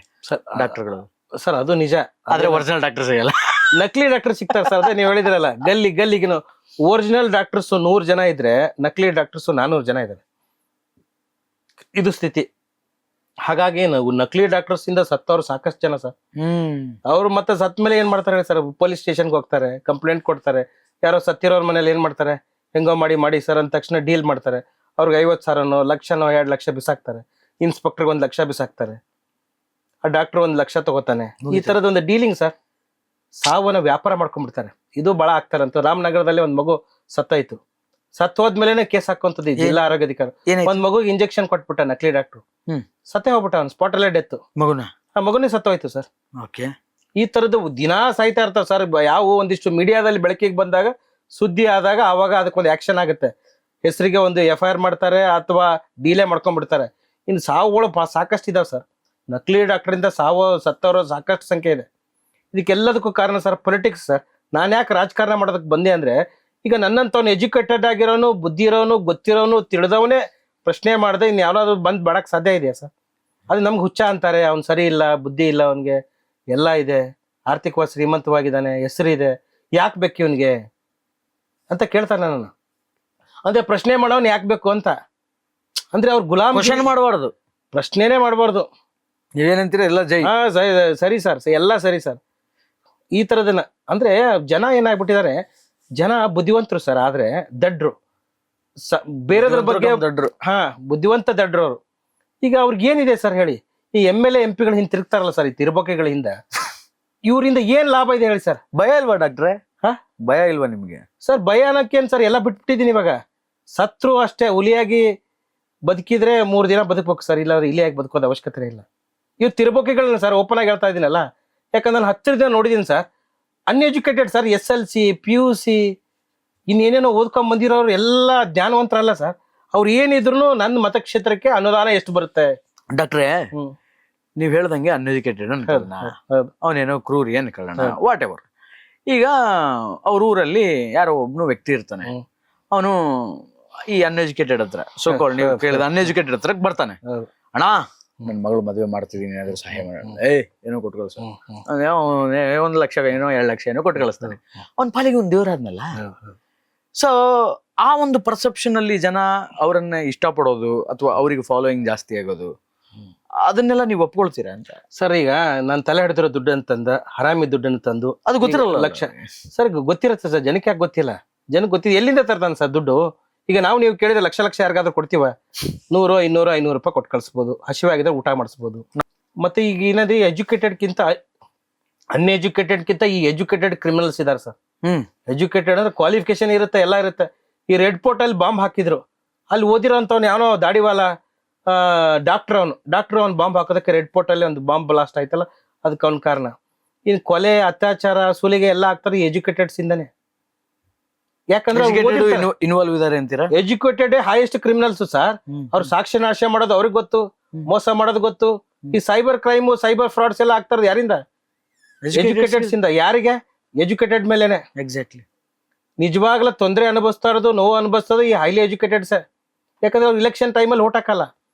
ಡಾಕ್ಟರ್ಗಳು. ಸರ್ ಅದು ನಿಜ. ಆದ್ರೆ ಒರಿಜಿನಲ್ ಡಾಕ್ಟರ್ ಸಿಗಲ್ಲ, ನಕಲಿ ಡಾಕ್ಟರ್ ಸಿಗ್ತಾರೆ ಸರ್. ಅದೇ ನೀವು ಹೇಳಿದ್ರಲ್ಲ, ಗಲ್ಲಿಗಿನ ಒರಿಜಿನಲ್ ಡಾಕ್ಟರ್ಸ್ 100 ಜನ ಇದ್ರೆ ನಕಲಿ ಡಾಕ್ಟರ್ಸ್ 400 ಜನ ಇದ್ದಾರೆ. ಇದು ಸ್ಥಿತಿ. ಹಾಗಾಗಿ ನಕಲಿ ಡಾಕ್ಟರ್ಸ್ ಇಂದ ಸತ್ತವ್ರು ಸಾಕಷ್ಟು ಜನ ಸರ್. ಅವ್ರು ಮತ್ತೆ ಸತ್ ಮೇಲೆ ಏನ್ ಮಾಡ್ತಾರೆ ಸರ್? ಪೊಲೀಸ್ ಸ್ಟೇಷನ್ಗೆ ಹೋಗ್ತಾರೆ, ಕಂಪ್ಲೇಂಟ್ ಕೊಡ್ತಾರೆ. ಯಾರೋ ಸತ್ತಿರೋರ್ ಮನೇಲಿ ಏನ್ ಮಾಡ್ತಾರೆ? ಹೆಂಗೋ ಮಾಡಿ ಸರ್ ಅಂದ ತಕ್ಷಣ ಡೀಲ್ ಮಾಡ್ತಾರೆ. ಅವ್ರಿಗೆ 50,000ನೋ 1,00,000ನೋ 2 ಲಕ್ಷ ಬಿಸಾಕ್ತಾರೆ. ಇನ್ಸ್ಪೆಕ್ಟರ್ಗೆ 1 ಲಕ್ಷ ಬಿಸಾಕ್ತಾರೆ. ಆ ಡಾಕ್ಟರ್ 1 ಲಕ್ಷ ತಗೋತಾನೆ. ಈ ತರದ ಒಂದು ಡೀಲಿಂಗ್ ಸರ್. ಸಾವನ್ನ ವ್ಯಾಪಾರ ಮಾಡ್ಕೊಂಡ್ಬಿಡ್ತಾರೆ. ಇದು ಬಹಳ ಆಗ್ತಾರಂತ. ರಾಮನಗರದಲ್ಲಿ ಒಂದ್ ಮಗು ಸತ್ತಾಯ್ತು. ಸತ್ ಹೋದ್ಮೇಲೆ ಕೇಸ್ ಹಾಕುವಂತದ್ದು ಜಿಲ್ಲಾ ಆರೋಗ್ಯಾಧಿಕಾರಿ. ಒಂದ್ ಮಗುಗೆ ಇಂಜೆಕ್ಷನ್ ಕೊಟ್ಬಿಟ್ಟ ನಕಲಿ ಡಾಕ್ಟ್ರು. ಸತ್ತೇ ಹೋಗ್ಬಿಟ್ಟ, ಅವ್ನು ಸ್ಪಾಟ್ ಅಲ್ಲೇ ಡೆತ್. ಆ ಮಗುನೇ ಸತ್ತೋಯ್ತು ಸರ್. ಈ ತರದ್ದು ದಿನಾ ಸಾಯ್ತಾ ಇರ್ತಾವ ಸರ್. ಯಾವ ಒಂದಿಷ್ಟು ಮೀಡಿಯಾದಲ್ಲಿ ಬೆಳಕಿಗೆ ಬಂದಾಗ, ಸುದ್ದಿ ಆದಾಗ ಅವಾಗ ಅದಕ್ಕೊಂದು ಆಕ್ಷನ್ ಆಗುತ್ತೆ. ಹೆಸರಿಗೆ ಒಂದು FIR ಮಾಡ್ತಾರೆ ಅಥವಾ ಡಿಲೇ ಮಾಡ್ಕೊಂಡ್ಬಿಡ್ತಾರೆ. ಇನ್ನು ಸಾವುಗಳು ಸಾಕಷ್ಟು ಇದಾವೆ ಸರ್. ನಕಲಿ ಡಾಕ್ಟರ್ ಇಂದ ಸತ್ತವರ ಸಾಕಷ್ಟು ಸಂಖ್ಯೆ ಇದೆ. ಇದಕ್ಕೆಲ್ಲದಕ್ಕೂ ಕಾರಣ ಸರ್ ಪೊಲಿಟಿಕ್ಸ್ ಸರ್. ನಾನು ಯಾಕೆ ರಾಜಕಾರಣ ಮಾಡೋದಕ್ಕೆ ಬಂದೆ ಅಂದ್ರೆ, ಈಗ ನನ್ನಂತವ್ನು ಎಜುಕೇಟೆಡ್ ಆಗಿರೋನು, ಬುದ್ಧಿ ಇರೋನು, ಗೊತ್ತಿರೋನು, ತಿಳಿದವನೇ ಪ್ರಶ್ನೆ ಮಾಡದೆ ಇನ್ ಯಾವ್ದಾದ್ರು ಬಂದ್ ಮಾಡಕ್ ಸಾಧ್ಯ ಇದೆಯಾ ಸರ್? ಅದು ನಮ್ಗೆ ಹುಚ್ಚ ಅಂತಾರೆ, ಅವ್ನು ಸರಿ ಇಲ್ಲ, ಬುದ್ಧಿ ಇಲ್ಲ, ಅವನ್ಗೆ ಎಲ್ಲ ಇದೆ, ಆರ್ಥಿಕವಾಗಿ ಶ್ರೀಮಂತವಾಗಿದ್ದಾನೆ, ಹೆಸರಿದೆ, ಯಾಕೆ ಬೇಕು ಇವನ್ಗೆ ಅಂತ ಕೇಳ್ತಾರೆ ನನ್ನ. ಅಂದ್ರೆ ಪ್ರಶ್ನೆ ಮಾಡೋನ್ ಯಾಕೆ ಬೇಕು ಅಂತ, ಅಂದ್ರೆ ಅವ್ರು ಗುಲಾಮ್ ಕ್ವಶನ್ ಮಾಡಬಾರ್ದು, ಪ್ರಶ್ನೆನೇ ಮಾಡಬಾರ್ದು. ನೀವೇನಂತೀರ ಎಲ್ಲ ಜೈ. ಹಾ ಸರಿ ಸರ್, ಎಲ್ಲ ಸರಿ ಸರ್. ಈ ತರದನ್ನ ಅಂದ್ರೆ ಜನ ಏನಾಗ್ಬಿಟ್ಟಿದ್ದಾರೆ, ಜನ ಬುದ್ಧಿವಂತರು ಸರ್, ಆದ್ರೆ ದಡ್ರು ಬೇರೆದ್ರ ಬಗ್ಗೆ. ದೊಡ್ಡರು. ಹಾ, ಬುದ್ಧಿವಂತ ದಡ್ರು ಅವರು. ಈಗ ಅವ್ರಿಗೆ ಏನಿದೆ ಸರ್ ಹೇಳಿ? ಈ MLA MP ಗಳ ಹಿಂದೆ ತಿರುಗ್ತಾರಲ್ಲ ಸರ್, ಈ ತಿರುಬಕೆಗಳ ಹಿಂದ, ಇವರಿಂದ ಏನ್ ಲಾಭ ಇದೆ ಹೇಳಿ ಸರ್? ಭಯ ಇಲ್ವಾ ಡಾಕ್ಟ್ರೆ? ಹಾ, ಭಯ ಇಲ್ವಾ ನಿಮ್ಗೆ? ಸರ್ ಭಯ ಅನ್ನೋಕ್ಕೇನ್ ಸರ್, ಎಲ್ಲ ಬಿಟ್ಬಿಟ್ಟಿದೀನಿ ಇವಾಗ. ಸತ್ರು ಅಷ್ಟೇ, ಹುಲಿಯಾಗಿ ಬದುಕಿದ್ರೆ 3 ದಿನ ಬದುಕ್ಬೇಕು ಸರ್, ಇಲ್ಲಾಂದ್ರೆ ಇಲಿಯಾಗಿ ಬದುಕೋದು ಅವಶ್ಯಕತೆ ಇಲ್ಲ. ಇವ್ ತಿರುಬಕೆಗಳನ್ನ ಸರ್ ಓಪನ್ ಆಗಿ ಹೇಳ್ತಾ ಇದೀನಲ್ಲ, ಯಾಕಂದ್ರೆ ನಾನು 10 ದಿನ ನೋಡಿದೀನಿ sir. Uneducated sir, SLC PUC ಇನ್ನೇನೇನೋ ಓದ್ಕೊಂಡ್ ಬಂದಿರೋರು ಎಲ್ಲ ಜ್ಞಾನವಂತರಲ್ಲ ಸರ್. ಅವ್ರು ಏನಿದ್ರು ನನ್ನ ಮತಕ್ಷೇತ್ರಕ್ಕೆ ಅನುದಾನ ಎಷ್ಟು ಬರುತ್ತೆ? ಡಾಕ್ಟ್ರೆ, ನೀವ್ ಹೇಳ್ದಂಗೆ ಅನ್ಎಜುಕೇಟೆಡ್ ಅನ್ಕೊಳ್ಳೋಣ, ಅವನೇನೋ ಕ್ರೂರಿ ಅನ್ಕೊಳ್ಳೋಣ, ವಾಟ್ ಎವರ್. ಈಗ ಅವ್ರ ಊರಲ್ಲಿ ಯಾರೋ ಒಬ್ನು ವ್ಯಕ್ತಿ ಇರ್ತಾನೆ, ಅವನು ಈ ಅನ್ಎಜುಕೇಟೆಡ್ ಹತ್ರ, ಸೋಕಾಲ್ಡ್ ನೀವು ಕೇಳಿದ ಅನ್ಎಜುಕೇಟೆಡ್ ಹತ್ರ ಬರ್ತಾನೆ. ಅಣ್ಣ, ನನ್ ಮಗಳು ಮದುವೆ ಮಾಡ್ತಿದೀನಿ, ಏನಾದ್ರು ಸಹಾಯ ಮಾಡೋಣ. ಏನೋ ಕೊಟ್ಟು ಕಳ್ಸ, 1 ಲಕ್ಷ ಏನೋ 2 ಲಕ್ಷ ಏನೋ ಕೊಟ್ಟು ಕಳಿಸ್ತಾನೆ. ಅವ್ನ ಪಾಲಿಗೆ ಒಂದು ದೇವ್ರಾದ್ನಲ್ಲ. ಸೊ ಆ ಒಂದು ಪರ್ಸೆಪ್ಷನ್ ಅಲ್ಲಿ ಜನ ಅವರನ್ನ ಇಷ್ಟಪಡೋದು ಅಥವಾ ಅವರಿಗೆ ಫಾಲೋಯಿಂಗ್ ಜಾಸ್ತಿ ಆಗೋದು, ಅದನ್ನೆಲ್ಲ ನೀವು ಒಪ್ಕೊಳ್ತೀರಾ ಅಂತ ಸರ್? ಈಗ ನಾನು ತಲೆ ಹಿಡಿದಿರೋ ದುಡ್ಡು ಅಂತಂದ, ಹರಾಮಿ ದುಡ್ಡನ್ನು ತಂದು, ಅದು ಗೊತ್ತಿರಲ್ಲ ಲಕ್ಷ ಸರ್, ಗೊತ್ತಿರುತ್ತೆ ಸರ್, ಜನಕ್ಕೆ ಯಾಕೆ ಗೊತ್ತಿಲ್ಲ? ಜನಕ್ಕೆ ಗೊತ್ತಿದೆ, ಎಲ್ಲಿಂದ ತರ್ತಾನೆ ಸರ್ ದುಡ್ಡು? ಈಗ ನೀವು ಕೇಳಿದ್ರೆ ಲಕ್ಷ ಯಾರಿಗಾದ್ರೂ ಕೊಡ್ತೀವ? 100, 200, 500 ರೂಪಾಯಿ ಕೊಟ್ಟು ಕಳಿಸ್ಬೋದು, ಹಸಿವಾಗಿದ್ರೆ ಊಟ ಮಾಡಿಸ್ಬೋದು. ಮತ್ತೆ ಈಗ ಏನಂದ್ರೆ ಎಜುಕೇಟೆಡ್ಗಿಂತ ಅನ್ಎಜುಕೇಟೆಡ್ಗಿಂತ ಈ ಎಜುಕೇಟೆಡ್ ಕ್ರಿಮಿನಲ್ಸ್ ಇದಾರೆ ಸರ್. ಎಜುಕೇಟೆಡ್ ಅಂದ್ರೆ ಕ್ವಾಲಿಫಿಕೇಶನ್ ಇರುತ್ತೆ, ಎಲ್ಲ ಇರುತ್ತೆ. ಈ ರೆಡ್ ಫೋರ್ಟ್ ಅಲ್ಲಿ ಬಾಂಬ್ ಹಾಕಿದ್ರು, ಅಲ್ಲಿ ಓದಿರೋಂಥವ್ನು ಯಾವನೋ ದಾಡಿವಾಲ ಡಾಕ್ಟರ್ ಅವ್ನು ಬಾಂಬ್ ಹಾಕೋದಕ್ಕೆ ರೆಡ್ ಫೋರ್ಟ್ ಅಲ್ಲಿ ಒಂದು ಬಾಂಬ್ ಬ್ಲಾಸ್ಟ್ ಆಯ್ತಲ್ಲ, ಅದಕ್ಕೆ ಅವ್ನ ಕಾರಣ. ಇನ್ ಕೊಲೆ, ಅತ್ಯಾಚಾರ, ಸುಲಿಗೆ ಎಲ್ಲ ಆಗ್ತಾರೆ ಎಜುಕೇಟೆಡ್ಸ್ ಇಂದಾನೆ. ಯಾಕಂದ್ರೆ ಇನ್ವಾಲ್ವ್ ಇದಾರೆ ಅಂತೀರಾ? Educated highest criminals sir. ಅವ್ರು ಸಾಕ್ಷ್ಯ ನಾಶ ಮಾಡೋದು ಅವ್ರಿಗೆ ಗೊತ್ತು, ಮೋಸ ಮಾಡೋದು ಗೊತ್ತು. ಈ ಸೈಬರ್ ಕ್ರೈಮ್, ಸೈಬರ್ ಫ್ರಾಡ್ಸ್ ಎಲ್ಲ ಆಗ್ತಾರದು ಯಾರಿಂದ? ಎಜುಕೇಟೆಡ್ಸ್ ಇಂದ. ಯಾರಿಗೆ? ಎಜುಕೇಟೆಡ್ ಮೇಲೆನೆ. ಎಕ್ಸಾಕ್ಟ್ಲಿ. ನಿಜವಾಗ್ಲೂ ತೊಂದರೆ ಅನುಭವಿಸ್ತಾ ಇರೋದು, ನೋವು ಅನುಭವಿಸೋದು ಈ ಹೈಲಿ ಎಜುಕೇಟೆಡ್ಸ್. ಯಾಕಂದ್ರೆ ಅವ್ರು ಇಲೆಕ್ಷನ್ ಟೈಮಲ್ಲಿ ಓಟ್ ಹಾಕಲ್ಲ.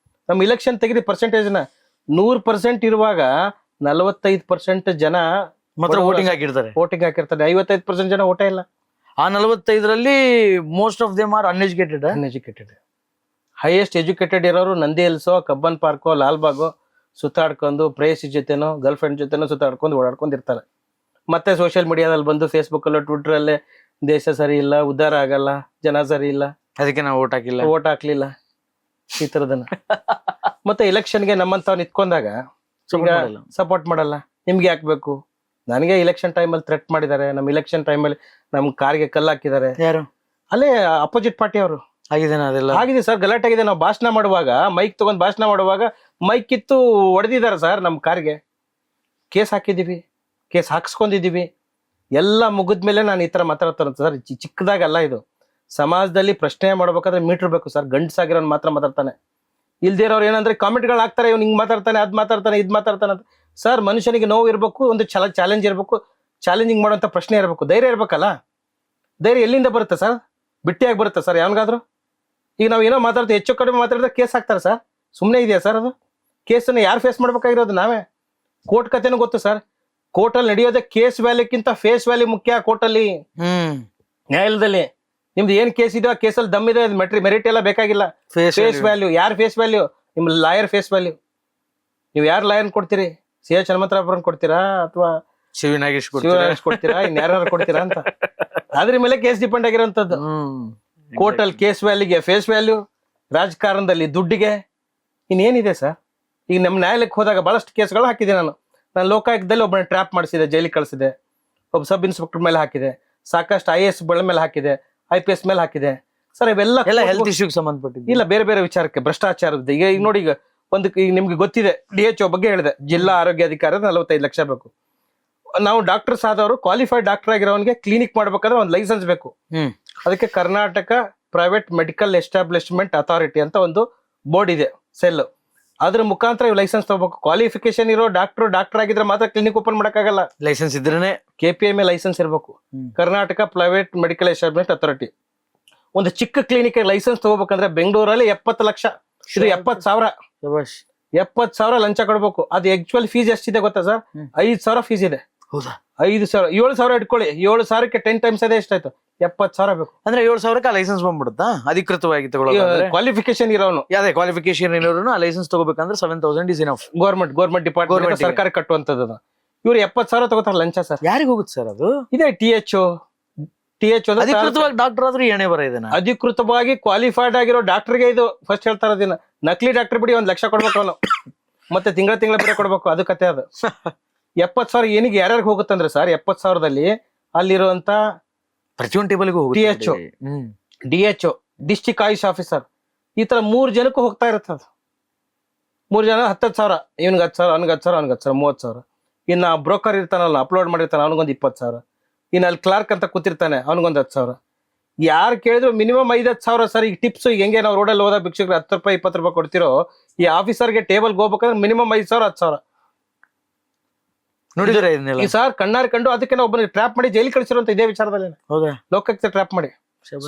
ನಮ್ಮ ಇಲೆಕ್ಷನ್ ತೆಗೆದು ಪರ್ಸೆಂಟೇಜ್ನ 100% ಇರುವಾಗ 45% ಜನ ಮಾತ್ರ ವೋಟಿಂಗ್ ಹಾಕಿರ್ತಾರೆ. 55% ಜನ ಓಟೇ ಇಲ್ಲ. ಆ 45ರಲ್ಲಿ most of them are uneducated. Highest educated ಇರೋರು ನಂದಿ ಹಿಲ್ಸೋ, ಕಬ್ಬನ್ ಪಾರ್ಕೋ, ಲಾಲ್ಬಾಗೋ ಸುತ್ತಾಡ್ಕೊಂಡು, ಪ್ರೇಯಸಿ ಜೊತೆನೋ ಗರ್ಲ್ ಫ್ರೆಂಡ್ ಜೊತೆನೋ ಸುತ್ತಾಡ್ಕೊಂಡು ಓಡಾಡ್ಕೊಂಡಿರ್ತಾರೆ. ಮತ್ತೆ ಸೋಷಿಯಲ್ ಮೀಡಿಯಾದಲ್ಲಿ ಬಂದು ಫೇಸ್ಬುಕ್ ಅಲ್ಲೋ ಟ್ವಿಟರ್ ಅಲ್ಲೇ ದೇಶ ಸರಿ ಇಲ್ಲ, ಉದ್ಧಾರ ಆಗಲ್ಲ, ಜನ ಸರಿ ಇಲ್ಲ, ಅದಕ್ಕೆ ನಾವು ಓಟ್ ಹಾಕ್ಲಿಲ್ಲ, ಈ ತರದನ್ನ. ಮತ್ತೆ ಎಲೆಕ್ಷನ್ಗೆ ನಮ್ಮಂತವ್ ನಿಂತ್ಕೊಂಡಾಗ ಸಪೋರ್ಟ್ ಮಾಡಲ್ಲ. ನಿಮ್ಗೆ ಹಾಕ್ಬೇಕು, ನನಗೆ ಇಲೆಕ್ಷನ್ ಟೈಮಲ್ಲಿ ಥ್ರೆಟ್ ಮಾಡಿದ್ದಾರೆ. ನಮ್ಮ ಇಲೆಕ್ಷನ್ ಟೈಮಲ್ಲಿ ನಮ್ ಕಾರ್ಗೆ ಕಲ್ಲು ಹಾಕಿದ್ದಾರೆ. ಯಾರು? ಅಲ್ಲೇ ಅಪೋಸಿಟ್ ಪಾರ್ಟಿ ಅವರು. ಆಗಿದೆ ಸರ್, ಗಲಾಟೆ ಆಗಿದೆ. ನಾವು ಭಾಷಣ ಮಾಡುವಾಗ, ಮೈಕ್ ತಗೊಂಡ್ ಭಾಷಣ ಮಾಡುವಾಗ ಮೈಕ್ ಕಿತ್ತು ಹೊಡೆದಿದ್ದಾರೆ ಸರ್. ನಮ್ ಕಾರ್ಗೆ ಕೇಸ್ ಹಾಕಿದೀವಿ, ಕೇಸ್ ಹಾಕ್ಸ್ಕೊಂಡಿದೀವಿ. ಎಲ್ಲ ಮುಗಿದ್ಮೇಲೆ ನಾನು ಈ ತರ ಮಾತಾಡ್ತಾರ ಸರ್. ಚಿಕ್ಕದಾಗಲ್ಲ ಇದು. ಸಮಾಜದಲ್ಲಿ ಪ್ರಶ್ನೆ ಮಾಡ್ಬೇಕಾದ್ರೆ ಮೀಟರ್ ಬೇಕು ಸರ್. ಗಂಡಸಾಗಿರೋನ್ ಮಾತ್ರ ಮಾತಾಡ್ತಾನೆ. ಇಲ್ದಿರೋರು ಏನಂದ್ರೆ ಕಾಮೆಂಟ್ಗಳು ಹಾಕ್ತಾರೆ, ಇವ್ನು ಹಿಂಗ್ ಮಾತಾಡ್ತಾನೆ, ಅದ್ ಮಾತಾಡ್ತಾನೆ, ಇದ್ ಮಾತಾಡ್ತಾನೆ ಅಂತ. ಸರ್, ಮನುಷ್ಯನಿಗೆ ನೋವು ಇರ್ಬೇಕು, ಒಂದು ಚಾಲೆಂಜ್ ಇರ್ಬೇಕು, ಚಾಲೆಂಜಿಂಗ್ ಮಾಡುವಂತ ಪ್ರಶ್ನೆ ಇರ್ಬೇಕು, ಧೈರ್ಯ ಇರ್ಬೇಕಲ್ಲ. ಧೈರ್ಯ ಎಲ್ಲಿಂದ ಬರುತ್ತೆ ಸರ್? ಬಿಟ್ಟಿಯಾಗಿ ಬರುತ್ತೆ ಸರ್ ಯಾವನ್ಗಾದ್ರು? ಈಗ ನಾವ್ ಏನೋ ಮಾತಾಡ್ತೀವಿ, ಹೆಚ್ಚು ಕಡಿಮೆ ಮಾತಾಡಿದ್ರೆ ಕೇಸ್ ಹಾಕ್ತಾರೆ ಸರ್. ಸುಮ್ಮನೆ ಇದೆಯಾ ಸರ್ ಅದು? ಕೇಸನ್ನು ಯಾರು ಫೇಸ್ ಮಾಡ್ಬೇಕಾಗಿರೋದು? ನಾವೇ. ಕೋರ್ಟ್ ಕತೆನೂ ಗೊತ್ತು ಸರ್. ಕೋರ್ಟಲ್ಲಿ ನಡೆಯೋದೇ ಕೇಸ್ ವ್ಯಾಲ್ಯೂಕ್ಕಿಂತ ಫೇಸ್ ವ್ಯಾಲ್ಯೂ ಮುಖ್ಯ. ಕೋರ್ಟಲ್ಲಿ, ನ್ಯಾಯಾಲಯದಲ್ಲಿ ನಿಮ್ದು ಏನ್ ಕೇಸ್ ಇದೆಯೋ ಆ ಕೇಸಲ್ಲಿ ದಮ್ಮಿದೆ, ಮೆರಿಟ್ ಎಲ್ಲ ಬೇಕಾಗಿಲ್ಲ. Face value. ಯಾರು ಫೇಸ್ ವ್ಯಾಲ್ಯೂ? ನಿಮ್ ಲಾಯರ್ ಫೇಸ್ ವ್ಯಾಲ್ಯೂ. ನೀವು ಯಾರು ಲಾಯರ್ ಕೊಡ್ತೀರಿ? C.H. ಹನುಮಂತರಾವ್ ಕೊಡ್ತೀರಾ ಅಥವಾ ಶಿವನಾಗೇಶ್ ಕೊಡ್ತೀರಾ? ಇನ್ಯಾರು ಕೊಡ್ತೀರಾ ಅಂತ. ಅದ್ರ ಮೇಲೆ ಕೇಸ್ ಡಿಪೆಂಡ್ ಆಗಿರೋಂಥದ್ದು. ಕೋರ್ಟಲ್ಲಿ ಕೇಸ್ ವ್ಯಾಲ್ಯೂಗೆ ಫೇಸ್ ವ್ಯಾಲ್ಯೂ, ರಾಜಕಾರಣದಲ್ಲಿ ದುಡ್ಡಿಗೆ. ಇನ್ನೇನಿದೆ ಸರ್? ಈಗ ನಮ್ಮ ನ್ಯಾಯಾಲಯಕ್ಕೆ ಹೋದಾಗ ಬಹಳಷ್ಟು ಕೇಸ್ಗಳು ಹಾಕಿದೆ ನಾನು. ಲೋಕಾಯುಕ್ತದಲ್ಲಿ ಒಬ್ಬನ ಟ್ರ್ಯಾಪ್ ಮಾಡಿಸಿದೆ, ಜೈಲಿಗೆ ಕಳಿಸಿದೆ. ಒಬ್ಬ ಸಬ್ ಇನ್ಸ್ಪೆಕ್ಟರ್ ಮೇಲೆ ಹಾಕಿದೆ. ಸಾಕಷ್ಟು IAS ಮೇಲೆ ಹಾಕಿದೆ, IPS ಮೇಲೆ ಹಾಕಿದೆ ಸರ್. ಇವೆಲ್ಲ ಹೆಲ್ತ್ ಇಶ್ಯೂಗೆ ಸಂಬಂಧಪಟ್ಟಿದ್ದು ಇಲ್ಲ, ಬೇರೆ ಬೇರೆ ವಿಚಾರಕ್ಕೆ, ಭ್ರಷ್ಟಾಚಾರದ. ಈಗ ನೋಡಿ, ಈಗ ಈಗ ನಿಮ್ಗೆ ಗೊತ್ತಿದೆ, DHO ಬಗ್ಗೆ ಹೇಳಿದೆ. ಜಿಲ್ಲಾ ಆರೋಗ್ಯಾಧಿಕಾರಿ 45 ಲಕ್ಷ ಬೇಕು. ನಾವು ಡಾಕ್ಟರ್ಸ್ ಆದವರು, ಕ್ವಾಲಿಫೈಡ್ ಡಾಕ್ಟರ್ ಆಗಿರೋನ್ಗೆ ಕ್ಲಿನಿಕ್ ಮಾಡ್ಬೇಕಾದ್ರೆ ಒಂದು ಲೈಸೆನ್ಸ್ ಬೇಕು. ಅದಕ್ಕೆ Karnataka private medical establishment authority ಅಂತ ಒಂದು ಬೋರ್ಡ್ ಇದೆ, ಸೆಲ್. ಅದ್ರ ಮುಖಾಂತರ ಇವ್ ಲೈಸೆನ್ಸ್ ತಗೋಬೇಕು. ಕ್ವಾಲಿಫಿಕೇಶನ್ ಇರೋ ಡಾಕ್ಟರ್ ಆಗಿದ್ರೆ ಮಾತ್ರ ಕ್ಲಿನಿಕ್ ಓಪನ್ ಮಾಡಕ್ಕಾಗಲ್ಲ. ಲೈಸೆನ್ಸ್ ಇದ್ರೇನೆ KPMA ಲೈಸೆನ್ಸ್ ಇರಬೇಕು, Karnataka private medical establishment authority. ಒಂದು ಚಿಕ್ಕ ಕ್ಲಿನಿಕ್ ಲೈಸೆನ್ಸ್ ತಗೋಬೇಕಂದ್ರೆ ಬೆಂಗಳೂರಲ್ಲಿ 70 ಲಕ್ಷ, ಇದು 70,000. 70,000 ಲಂಚ ಕೊಡ್ಬೇಕು. ಅದು ಆಕ್ಚುಯಲ್ ಫೀಸ್ ಎಷ್ಟಿದೆ ಗೊತ್ತಾ ಸರ್? 5,000 ಫೀಸ್ ಇದೆ. ಹೌದಾ? 5,000, 7,000 ಇಟ್ಕೊಳ್ಳಿ. 7,000ಕ್ಕೆ 10 ಟೈಮ್ಸ್ ಅದೇ ಎಷ್ಟಾಯ್ತು? 70,000 ಬೇಕು. ಅಂದ್ರೆ 7,000ಕ್ಕೆ ಲೈಸೆನ್ಸ್ ಬಂದ್ಬಿಡುತ್ತಾ ಅಧಿಕೃತವಾಗಿ ತಗೊಳ್ಳೋದು? ಕ್ವಾಲಿಫಿಕೇಶನ್ ಇರೋನು, ಯಾವ್ದೇ ಕ್ವಾಲಿಫಿಕೇಶನ್ ಇರೋರು ಲೈಸೆನ್ಸ್ ತಗೋಬೇಕಂದ್ರೆ 7,000 ಇಸ್ ಇನಫ್. ಗೌರ್ಮೆಂಟ್ ಡಿಪಾರ್ಟ್ಮೆಂಟ್ ಸರ್ಕಾರ ಕಟ್ಟುವಂತದ್ದು. ಇವ್ರು 70,000 ತಗೋತಾರ ಲಂಚ ಸರ್. ಯಾರಿಗೆ ಹೋಗುತ್ತೆ ಸರ್ ಅದು? ಇದೆ THO ಅಧಿಕೃತವಾಗಿ ಡಾಕ್ಟರ್ ಆದ್ರೂ ಏನೇ ಬರ ಇದನ್ನ ಅಧಿಕೃತವಾಗಿ ಕ್ವಾಲಿಫೈಡ್ ಆಗಿರೋ ಡಾಕ್ಟರ್ಗೆ ಇದು ಫಸ್ಟ್ ಹೇಳ್ತಾರ. ಅದನ್ನ ನಕಲಿ ಡಾಕ್ಟರ್ ಬಿಡಿ 1 ಲಕ್ಷ ಕೊಡ್ಬೇಕು ಅವನು, ಮತ್ತೆ ತಿಂಗಳ ಬೇರೆ ಕೊಡ್ಬೇಕು. ಅದು ಕತೆ. ಅದು 70,000 ಏನಿಗೆ ಯಾರ್ಯಾರಿಗೆ ಹೋಗುತ್ತಂದ್ರೆ ಸರ್, 70,000ದಲ್ಲಿ ಅಲ್ಲಿರುವಂತ ಪ್ರತಿಯೊಂದು ಟೇಬಲ್ಗೂ THO, DHO, district AYUSH officer, ಈ ತರ 3 ಜನಕ್ಕೂ ಹೋಗ್ತಾ ಇರುತ್ತೆ. ಅದು 3 ಜನ 10,000, ಇವ್ನಿಗೆ 10,000, ಅವ್ನಿಗೆ 10,000, ಅವ್ನಿಗೆ 10,000, 30,000. ಇನ್ನ ಬ್ರೋಕರ್ ಇರ್ತಾನಲ್ಲ, ಅಪ್ಲೋಡ್ ಮಾಡಿರ್ತಾನೆ, ಅವ್ನಿಗೊಂದು 20,000. ಇನ್ನು ಅಲ್ಲಿ ಕ್ಲಾರ್ಕ್ ಅಂತ ಕೂತಿರ್ತಾನೆ, ಅವ್ನಿಗೊಂದು 10,000. ಯಾರು ಕೇಳಿದ್ರು ಮಿನಿಮಮ್ 5,000 ಸರ್. ಈಗ ಟಿಪ್ಸ್ ಹೆಂಗೆ ನಾವು ರೋಡಲ್ಲಿ ಹೋದಾಗ ಭಿಕ್ಷಕರು 10 ರೂಪಾಯಿ 20 ರೂಪಾಯಿ ಕೊಡ್ತಿರೋ, ಈ ಆಫೀಸರ್ಗೆ ಟೇಬಲ್ಗೆ ಹೋಗ್ಬೇಕಂದ್ರೆ ಮಿನಿಮಮ್ 5,000 10,000 ನೋಡಿದ್ರೆ ಈ ಸರ್ ಕಣ್ಣಾರ್ ಕಂಡು. ಅದಕ್ಕೆ ನಾವು ಒಬ್ಬನಿಗೆ ಟ್ರ್ಯಾಪ್ ಮಾಡಿ ಜೈಲಿಗೆ ಕಳಿಸಿರುವಂತ ಇದೇ ವಿಚಾರದಲ್ಲಿ. ಹೌದಾ? ಲೋಕಾಯುಕ್ತ ಟ್ರ್ಯಾಪ್ ಮಾಡಿ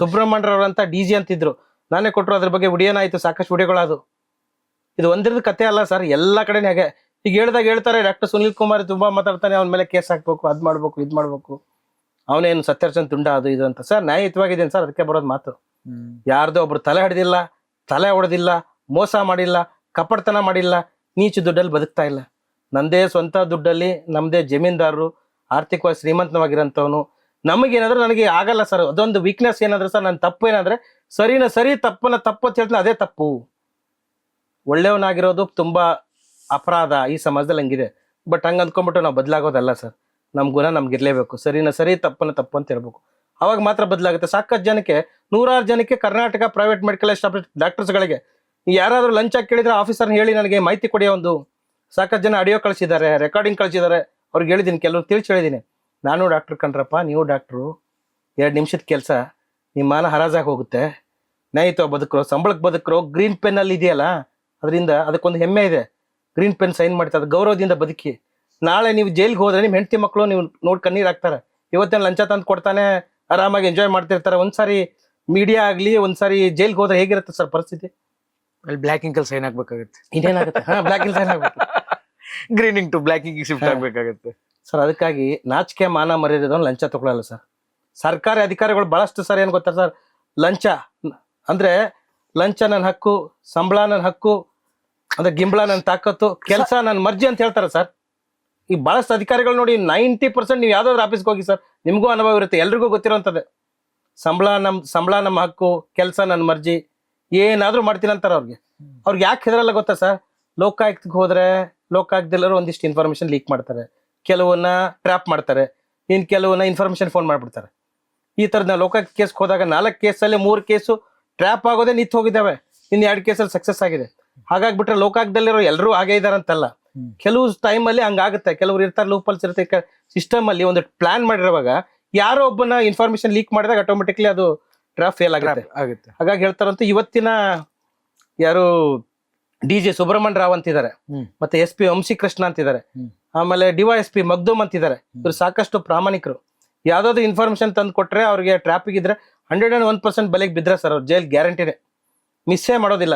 ಸುಬ್ರಹ್ಮಣ್ಯರವ್ರ ಅಂತ DG ಅಂತಿದ್ರು, ನಾನೇ ಕೊಟ್ಟರು. ಅದ್ರ ಬಗ್ಗೆ ವಿಡಿಯೋನಾಯ್ತು, ಸಾಕಷ್ಟು ವಿಡಿಯೋಗಳದು. ಇದು ಒಂದಿರದ ಕತೆ ಅಲ್ಲ ಸರ್, ಎಲ್ಲಾ ಕಡೆನೇ ಹಾಗೆ. ಈಗ ಹೇಳ್ತಾರೆ ಡಾಕ್ಟರ್ ಸುನಿಲ್ ಕುಮಾರ್ ತುಂಬಾ ಮಾತಾಡ್ತಾನೆ, ಅವನ ಮೇಲೆ ಕೇಸ್ ಹಾಕ್ಬೇಕು, ಅದ್ ಮಾಡ್ಬೇಕು, ಇದ್ ಮಾಡ್ಬೇಕು, ಅವನೇನು ಸತ್ಯರ್ಚನ್ ತುಂಡ ಅದು ಇದು ಅಂತ. ಸರ್ ನ್ಯಾಯಯುತವಾಗಿದ್ದೇನೆ ಸರ್, ಅದಕ್ಕೆ ಬರೋದು ಮಾತು. ಯಾರ್ದೋ ಒಬ್ರು ತಲೆ ಹಿಡ್ದಿಲ್ಲ, ತಲೆ ಹೊಡೆದಿಲ್ಲ, ಮೋಸ ಮಾಡಿಲ್ಲ, ಕಪಟತನ ಮಾಡಿಲ್ಲ, ನೀಚು ದುಡ್ಡಲ್ಲಿ ಬದುಕ್ತಾ ಇಲ್ಲ. ನಂದೇ ಸ್ವಂತ ದುಡ್ಡಲ್ಲಿ, ನಮ್ದೇ ಜಮೀನ್ದಾರರು, ಆರ್ಥಿಕವಾಗಿ ಶ್ರೀಮಂತವಾಗಿರೋಂಥವನು. ನಮಗೇನಾದ್ರೆ ನನಗೆ ಆಗಲ್ಲ ಸರ್. ಅದೊಂದು ವೀಕ್ನೆಸ್ ಏನಾದ್ರೆ ಸರ್, ನನ್ನ ತಪ್ಪು ಏನಾದ್ರೆ ಸರಿನ ಸರಿ, ತಪ್ಪನ್ನ ತಪ್ಪು ಅಂತ ಹೇಳ್ತೀನಿ, ಅದೇ ತಪ್ಪು. ಒಳ್ಳೆಯವನಾಗಿರೋದು ತುಂಬಾ ಅಪರಾಧ ಈ ಸಮಾಜದಲ್ಲಿ, ಹಂಗಿದೆ. ಬಟ್ ಹಂಗ ಅಂದ್ಕೊಂಡ್ಬಿಟ್ಟು ನಾವು ಬದಲಾಗೋದಲ್ಲ ಸರ್. ನಮ್ ಗುಣ ನಮ್ಗಿರ್ಲೇಬೇಕು. ಸರಿನ ಸರಿ, ತಪ್ಪನ್ನ ತಪ್ಪು ಅಂತ ಹೇಳ್ಬೇಕು. ಅವಾಗ ಮಾತ್ರ ಬದಲಾಗುತ್ತೆ. ಸಾಕಷ್ಟು ಜನಕ್ಕೆ, 100 ಜನಕ್ಕೆ ಕರ್ನಾಟಕ ಪ್ರೈವೇಟ್ ಮೆಡಿಕಲ್ ಎಸ್ಟಾಬ್ಲಿಷ್ಮೆಂಟ್ ಡಾಕ್ಟರ್ಸ್ಗಳಿಗೆ ಯಾರಾದ್ರೂ ಲಂಚ ಕೇಳಿದ್ರೆ ಆಫೀಸರ್ನ ಹೇಳಿ ನನಗೆ ಮಾಹಿತಿ ಕೊಡಿ. ಒಂದು ಸಾಕಷ್ಟು ಜನ ಆಡಿಯೋ ಕಳಿಸಿದ್ದಾರೆ, ರೆಕಾರ್ಡಿಂಗ್ ಕಳಿಸಿದ್ದಾರೆ. ಅವ್ರಿಗೆ ಹೇಳಿದ್ದೀನಿ, ಕೆಲವ್ರು ತಿಳಿಸಿ ಹೇಳಿದ್ದೀನಿ, ನಾನು ಡಾಕ್ಟರ್ ಕಣ್ರಪ್ಪ, ನೀವು ಡಾಕ್ಟ್ರು, 2 ನಿಮಿಷದ ಕೆಲಸ, ನಿಮ್ಮ ಮಾನ ಹರಾಜಾಗಿ ಹೋಗುತ್ತೆ. ನ್ಯಾಯಯುತ ಬದುಕರು, ಸಂಬಳಕ್ಕೆ ಬದುಕರು, ಗ್ರೀನ್ ಪೆನ್ ಅಲ್ಲಿ ಇದೆಯಲ್ಲ, ಅದರಿಂದ ಅದಕ್ಕೊಂದು ಹೆಮ್ಮೆ ಇದೆ. ಗ್ರೀನ್ ಪೆನ್ ಸೈನ್ ಮಾಡ್ತಾರೆ, ಗೌರವದಿಂದ ಬದುಕಿ. ನಾಳೆ ನೀವು ಜೈಲ್ಗೆ ಹೋದ್ರೆ ನಿಮ್ಮ ಹೆಂಡತಿ ಮಕ್ಕಳು ನೀವು ನೋಡಿ ಕಣ್ಣೀರ್ ಹಾಕ್ತಾರೆ. ಇವತ್ತೇನು ಲಂಚ ತಂದು ಕೊಡ್ತಾನೆ, ಆರಾಮಾಗಿ ಎಂಜಾಯ್ ಮಾಡ್ತಿರ್ತಾರೆ. ಒಂದ್ಸಾರಿ ಮೀಡಿಯಾ ಆಗ್ಲಿ, ಒಂದ್ಸಾರಿ ಜೈಲ್ಗೆ ಹೋದ್ರೆ ಹೇಗಿರುತ್ತೆ ಸರ್ ಪರಿಸ್ಥಿತಿ? ಅಲ್ಲಿ ಬ್ಲಾಕಿಂಗ್ ಅಲ್ಲಿ ಸೈನ್ ಹಾಕ್ಬೇಕಾಗುತ್ತೆ. ಇನ್ನೇನಾಗುತ್ತೆ? ಬ್ಲಾಕಿಂಗ್ ಸೈನ್ ಆಗ್ಬೇಕು, ಗ್ರೀನಿಂಗ್ ಟು ಬ್ಲಾಕಿಂಗ್ ಶಿಫ್ಟ್ ಆಗ್ಬೇಕಾಗುತ್ತೆ ಸರ್. ಅದಕ್ಕಾಗಿ ನಾಚಿಕೆ ಮಾನ ಮರ್ಯಾದೆದವನು ಲಂಚ ತಗೊಳ್ಳಲ್ಲ ಸರ್. ಸರ್ಕಾರಿ ಅಧಿಕಾರಿಗಳು ಬಹಳಷ್ಟು ಸರ್ ಏನ್ ಗೊತ್ತಾ ಸರ್, ಲಂಚ ಅಂದ್ರೆ ಲಂಚ ನನ್ನ ಹಕ್ಕು, ಸಂಬಳ ನನ್ನ ಹಕ್ಕು, ಅಂದ್ರೆ ಗಿಂಬಳ ನನ್ನ ತಾಕತ್ತು, ಕೆಲಸ ನನ್ನ ಮರ್ಜಿ ಅಂತ ಹೇಳ್ತಾರೆ ಸರ್. ಈ ಬಹಳಷ್ಟು ಅಧಿಕಾರಿಗಳು ನೋಡಿ, 90% ನೀವು ಯಾವ್ದಾದ್ರು ಆಫೀಸ್ಗೆ ಹೋಗಿ ಸರ್, ನಿಮ್ಗೂ ಅನುಭವ ಇರುತ್ತೆ, ಎಲ್ರಿಗೂ ಗೊತ್ತಿರೋಂಥದ್ದೇ. ಸಂಬಳ ನಮ್ಮ ಹಕ್ಕು, ಕೆಲಸ ನನ್ನ ಮರ್ಜಿ, ಏನಾದ್ರೂ ಮಾಡ್ತೀನಿ ಅಂತಾರೆ ಅವ್ರಿಗೆ. ಅವ್ರಿಗೆ ಯಾಕೆ ಹೆದರಲ್ಲ ಗೊತ್ತಾ ಸರ್? ಲೋಕಾಯುಕ್ತಕ್ಕೆ ಹೋದ್ರೆ ಲೋಕಾಯುಕ್ತದಲ್ಲರೂ ಒಂದಿಷ್ಟು ಇನ್ಫಾರ್ಮೇಶನ್ ಲೀಕ್ ಮಾಡ್ತಾರೆ, ಕೆಲವನ್ನ ಟ್ರ್ಯಾಪ್ ಮಾಡ್ತಾರೆ, ಇನ್ ಕೆಲವನ್ನ ಇನ್ಫಾರ್ಮೇಶನ್ ಫೋನ್ ಮಾಡ್ಬಿಡ್ತಾರೆ. ಈ ತರದ ನಾವು ಲೋಕಾಯುಕ್ತ ಕೇಸ್ಗೆ ಹೋದಾಗ 4 ಕೇಸಲ್ಲಿ 3 ಕೇಸು ಟ್ರ್ಯಾಪ್ ಆಗೋದೇ ನಿಂತು ಹೋಗಿದ್ದಾವೆ, ಇನ್ನು 2 ಕೇಸಲ್ಲಿ ಸಕ್ಸಸ್ ಆಗಿದೆ. ಹಾಗಾಗ್ಬಿಟ್ರೆ ಲೋಕಾಯುಕ್ತದಲ್ಲಿರೋ ಎಲ್ಲರೂ ಹಾಗೆ ಇದಾರಂತಲ್ಲ. ಕೆಲವು ಟೈಮ್ ಅಲ್ಲಿ ಹಂಗಾಗುತ್ತೆ, ಕೆಲವ್ರು ಇರ್ತಾರೆ, ಲೂಪಲ್ಸ್ ಇರುತ್ತೆ ಸಿಸ್ಟಮ್ ಅಲ್ಲಿ. ಒಂದು ಪ್ಲಾನ್ ಮಾಡಿರುವಾಗ ಯಾರೋ ಒಬ್ಬನ ಇನ್ಫಾರ್ಮೇಶನ್ ಲೀಕ್ ಮಾಡಿದಾಗ ಆಟೋಮೆಟಿಕ್ಲಿ ಅದು ಟ್ರ್ಯಾಪ್ ಫೇಲ್ ಆಗುತ್ತೆ. ಹಾಗಾಗಿ ಹೇಳ್ತಾರಂತ. ಇವತ್ತಿನ ಯಾರು DG ಸುಬ್ರಹ್ಮಣ್ಯ ರಾವ್ ಅಂತಿದ್ದಾರೆ, ಮತ್ತೆ SP ವಂಶಿ ಕೃಷ್ಣ ಅಂತಿದ್ದಾರೆ, ಆಮೇಲೆ DYSP ಮಗ್ದೂಮ್ ಅಂತಿದ್ದಾರೆ. ಇವ್ರು ಸಾಕಷ್ಟು ಪ್ರಾಮಾಣಿಕರು. ಯಾವ್ದಾದ್ರು ಇನ್ಫಾರ್ಮೇಶನ್ ತಂದು ಕೊಟ್ರೆ ಅವ್ರಿಗೆ ಟ್ರಾಫಿಕ್ ಇದ್ರೆ 101% ಬಲೆಗೆ ಬಿದ್ರೆ ಸರ್ ಅವ್ರು ಜೈಲ್ ಗ್ಯಾರಂಟಿನೇ, ಮಿಸ್ಸೇ ಮಾಡೋದಿಲ್ಲ.